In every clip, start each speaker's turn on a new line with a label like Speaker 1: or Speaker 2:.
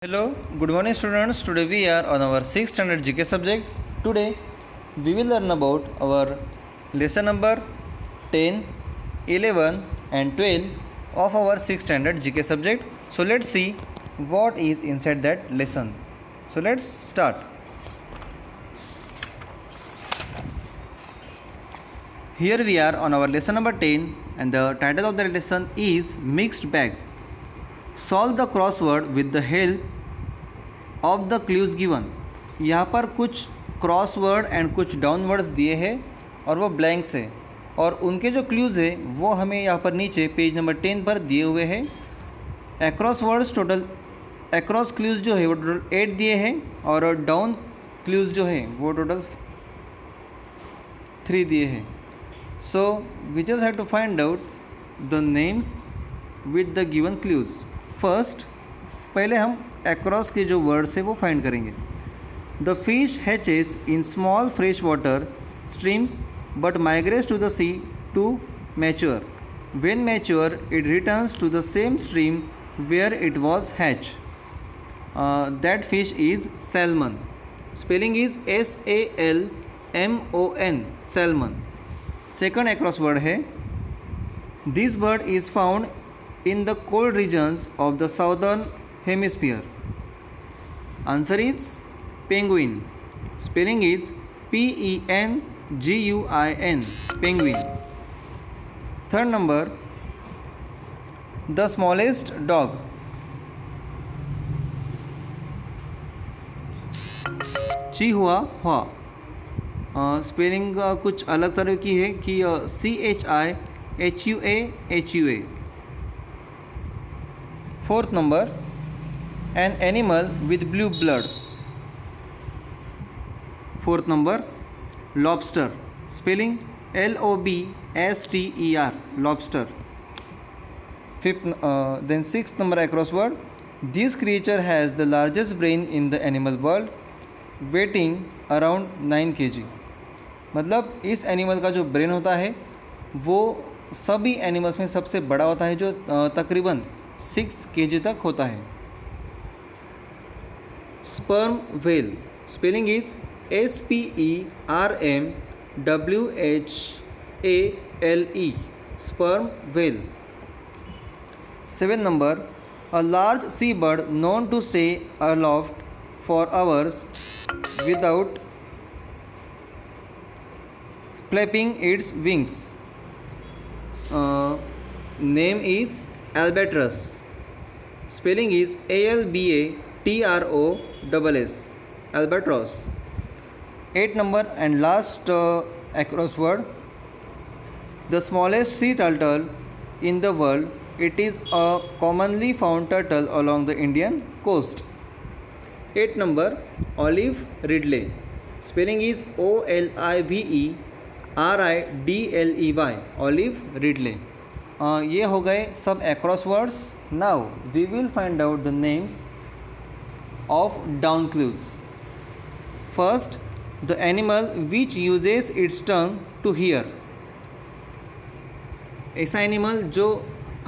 Speaker 1: Hello, good morning students. Today we are on our 6th standard GK subject. Today we will learn about our lesson number 10, 11 and 12 of our 6th standard GK subject. So let's see what is inside that lesson. So let's start. Here we are on our lesson number 10 and the title of the lesson is Mixed Bag. Solve the crossword with the help of the clues given. यहाँ पर कुछ crossword and कुछ downwards दिए हैं और वो blanks है और उनके जो क्लूज़ है वो हमें यहाँ पर नीचे पेज नंबर 10 पर दिए हुए हैं. Across words total across clues जो है वो टोटल 8 दिए हैं और डाउन क्लूज़ जो है वो टोटल 3 दिए हैं. So we just have to find out the names with the given clues. First पहले हम एक्रॉस के जो वर्ड्स है वो फाइंड करेंगे. The fish hatches in small fresh water streams but migrates to the sea to mature. When mature it returns to the same stream where it was hatch. That fish is salmon. Spelling is SALMON salmon. Second across word है this bird is found in the cold regions of the southern hemisphere. Answer is penguin. Spelling is PENGUIN penguin. Third number, the smallest dog. Chihuahua. Spelling कुछ अलग तरह की है कि CHIHUAHUA. Fourth number, an animal with blue blood. Fourth number, lobster. Spelling LOBSTER lobster. Then sixth number across word. This creature has the largest brain in the animal world, weighing around 9 kg. मतलब इस animal का जो brain होता है वो सभी animals में सबसे बड़ा होता है जो तकरीबन 6 kg तक होता है. Sperm whale. Spelling is SPERMWHALE sperm whale. 7 number, a large seabird known to stay aloft for hours without flapping its wings. Name is albatross. Spelling is ALBATROSS albatross. 8 number and last across word, the smallest sea turtle in the world. It is a commonly found turtle along the Indian coast. 8 number, olive ridley. Spelling is OLIVERIDLEY olive ridley. ये हो गए सब across words. Now we will find out the names of down clues. First, the animal which uses its tongue to hear. ऐसा animal जो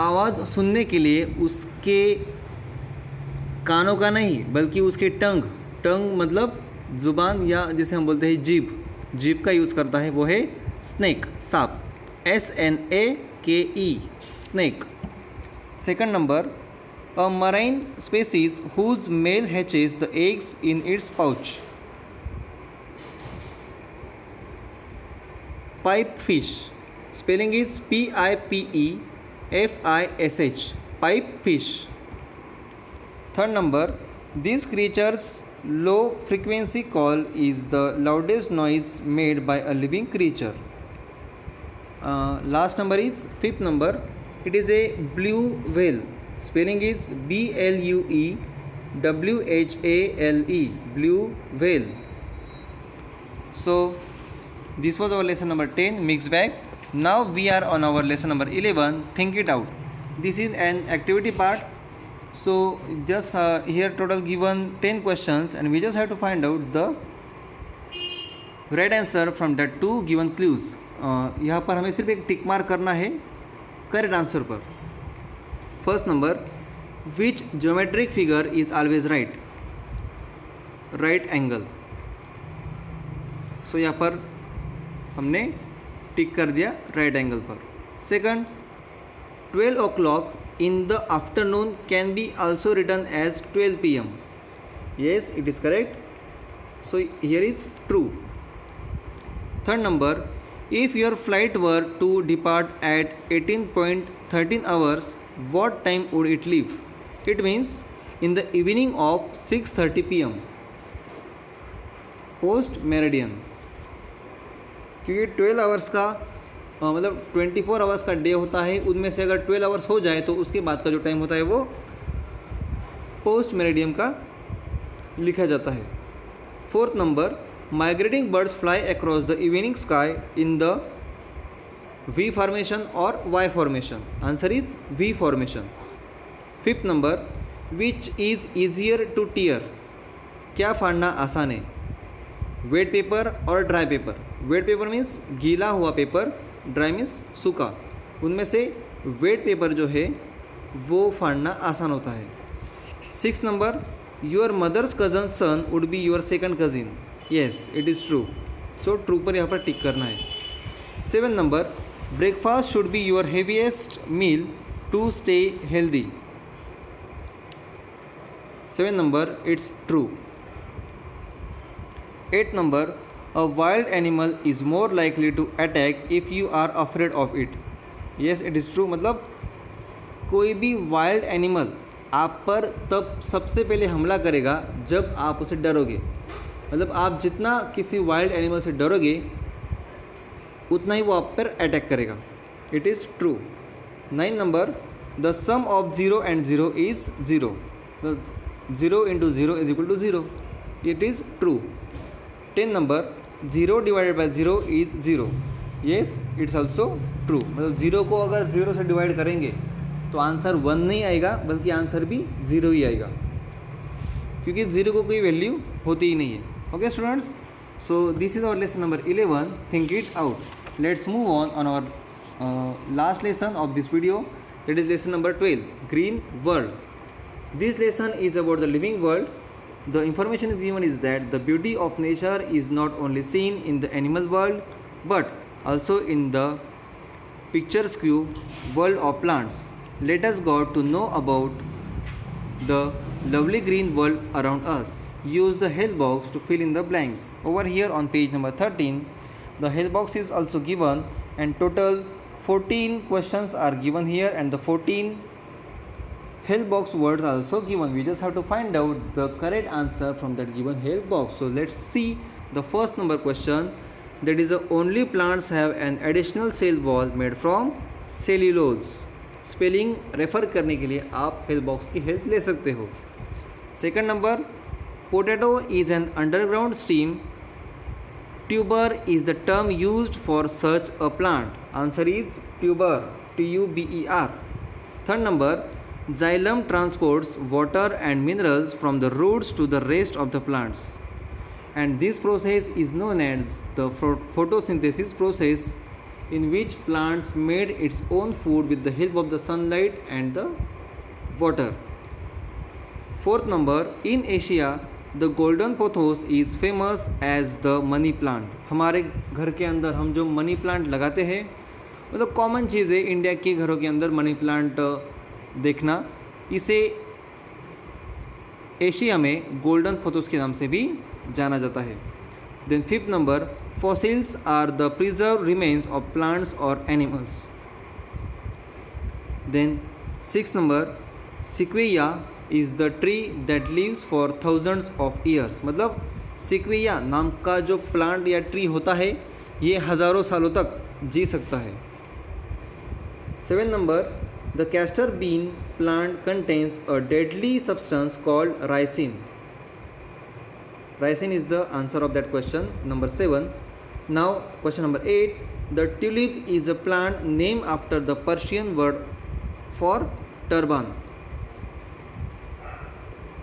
Speaker 1: आवाज़ सुनने के लिए उसके कानों का नहीं बल्कि उसके टंग मतलब ज़ुबान या जैसे हम बोलते हैं जीभ का यूज़ करता है वो है स्नेक सांप. SNAKE snake. Second number, a marine species whose male hatches the eggs in its pouch. Pipefish. Spelling is PIPEFISH pipefish. Third number, this creature's low frequency call is the loudest noise made by a living creature. Last number is fifth number, it is a blue whale. Spelling is BLUEWHALE blue whale. So this was our lesson number 10, mixed bag. Now we are on our lesson number 11, think it out. This is an activity part. So just here total given 10 questions and we just have to find out the right answer from the 2 given clues. यहाँ पर हमें सिर्फ एक टिक mark करना है correct answer पर. First number, which geometric figure is always right? Right angle. So यहाँ पर हमने टिक कर दिया राइट एंगल पर। Second, 12 o'clock in the afternoon can be also written as 12 p.m. Yes, it is correct. So here is true. Third number, if your flight were to depart at 18.13 hours, what time would it leave? It means in the evening of 6:30 p.m. post meridian, क्योंकि 12 hours का मतलब 24 hours का day होता है, उनमें से अगर 12 hours हो जाए तो उसके बाद का जो टाइम होता है वो पोस्ट मेरिडियम का लिखा जाता है। Fourth number, migrating birds fly across the evening sky in the V formation और Y formation? Answer is V formation. Fifth number, which is easier to tear? क्या फाड़ना आसान है? वेट पेपर और dry paper? Wet paper means गीला हुआ paper, dry means सूखा। उनमें से वेट पेपर जो है वो फाड़ना आसान होता है। Six number, your mother's cousin son would be your second cousin? Yes, it is true. So true पर यहाँ पर टिक करना है। Seven number, breakfast should be your heaviest meal to stay healthy? Seven number, it's true. Eight number, a wild animal is more likely to attack if you are afraid of it? Yes, it is true। मतलब कोई भी wild animal आप पर तब सबसे पहले हमला करेगा जब आप उसे डरोगे। मतलब आप जितना किसी वाइल्ड एनिमल से डरोगे उतना ही वो आप पर अटैक करेगा। It is true. 9 number, the sum of 0 and 0 is 0? 0 into 0 is equal to 0? It is true. 10 number, 0 divided by 0 is 0? Yes, it's also true. मतलब 0 को अगर 0 से डिवाइड करेंगे तो आंसर 1 नहीं आएगा, बल्कि आंसर भी 0 ही आएगा, क्योंकि 0 को कोई वैल्यू होती ही नहीं है। Okay students, so this is our lesson number 11, think it out. Let's move on our last lesson of this video, that is lesson number 12, green world. This lesson is about the living world. The information is given is that the beauty of nature is not only seen in the animal world but also in the picturesque world of plants. Let us go to know about the lovely green world around us. Use the help box to fill in the blanks. Over here on page number 13, the help box is also given and total 14 questions are given here and the 14 help box words are also given. We just have to find out the correct answer from that given help box. So let's see the first number question, that is the only plants have an additional cell wall made from cellulose. Spelling refer करने के लिए आप help box की help ले सकते हो। Second number, potato is an underground steam tuber is the term used for such a plant? Answer is tuber, TUBER। Third number, xylem transports water and minerals from the roots to the rest of the plants, and this process is known as the photosynthesis process, in which plants made its own food with the help of the sunlight and the water. Fourth number, in Asia the golden pothos is famous as the money plant. हमारे घर के अंदर हम जो money plant लगाते हैं, मतलब common चीज़ है इंडिया के घरों के अंदर मनी प्लांट देखना, इसे एशिया में गोल्डन पोथोस के नाम से भी जाना जाता है। Then fifth number, fossils are the preserve remains of plants और animals. Then six number, sequoia is the tree that lives for thousands of years. मतलब सिक्वेया नाम का जो प्लांट या ट्री होता है ये हज़ारों सालों तक जी सकता है। Seven number, the castor bean plant contains a deadly substance called ricin. Ricin is the answer of that question, number 7. Now question number 8, the tulip is a plant named after the Persian word for turban.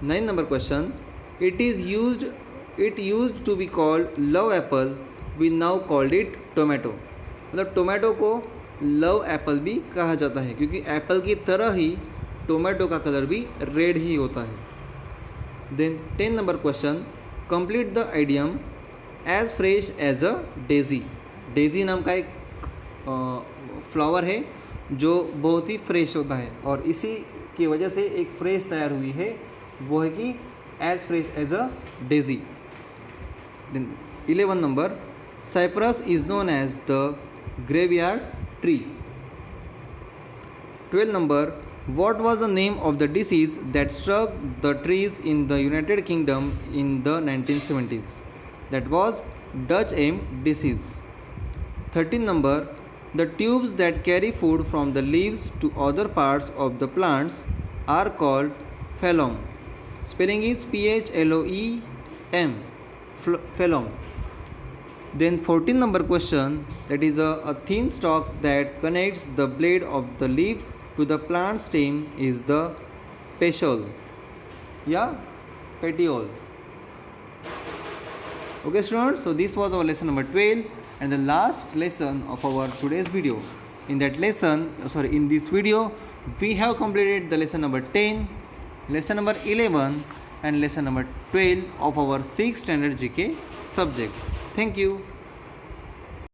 Speaker 1: 9 number question, it used to be called love apple, we now called it tomato. मतलब tomato को love apple भी कहा जाता है, क्योंकि apple की तरह ही टोमेटो का कलर भी रेड ही होता है। Then 10 number question, complete the idiom as fresh as a daisy. Daisy नाम का एक फ्लावर है जो बहुत ही फ्रेश होता है और इसी की वजह से एक फ्रेश तैयार हुई है, वो है कि as fresh as a daisy. Then 11 number, cypress is known as the graveyard tree. 12 number, what was the name of the disease that struck the trees in the United Kingdom in the 1970s? That was Dutch elm disease. 13 number, the tubes that carry food from the leaves to other parts of the plants are called phloem. Spelling is Phloem, phloem. Then 14 number question, that is a thin stalk that connects the blade of the leaf to the plant stem is the petiole. Yeah, petiole. Okay students, so this was our lesson number 12 and the last lesson of our today's video. In this video we have completed the lesson number 10, lesson number 11 and lesson number 12 of our 6th standard GK subject. Thank you.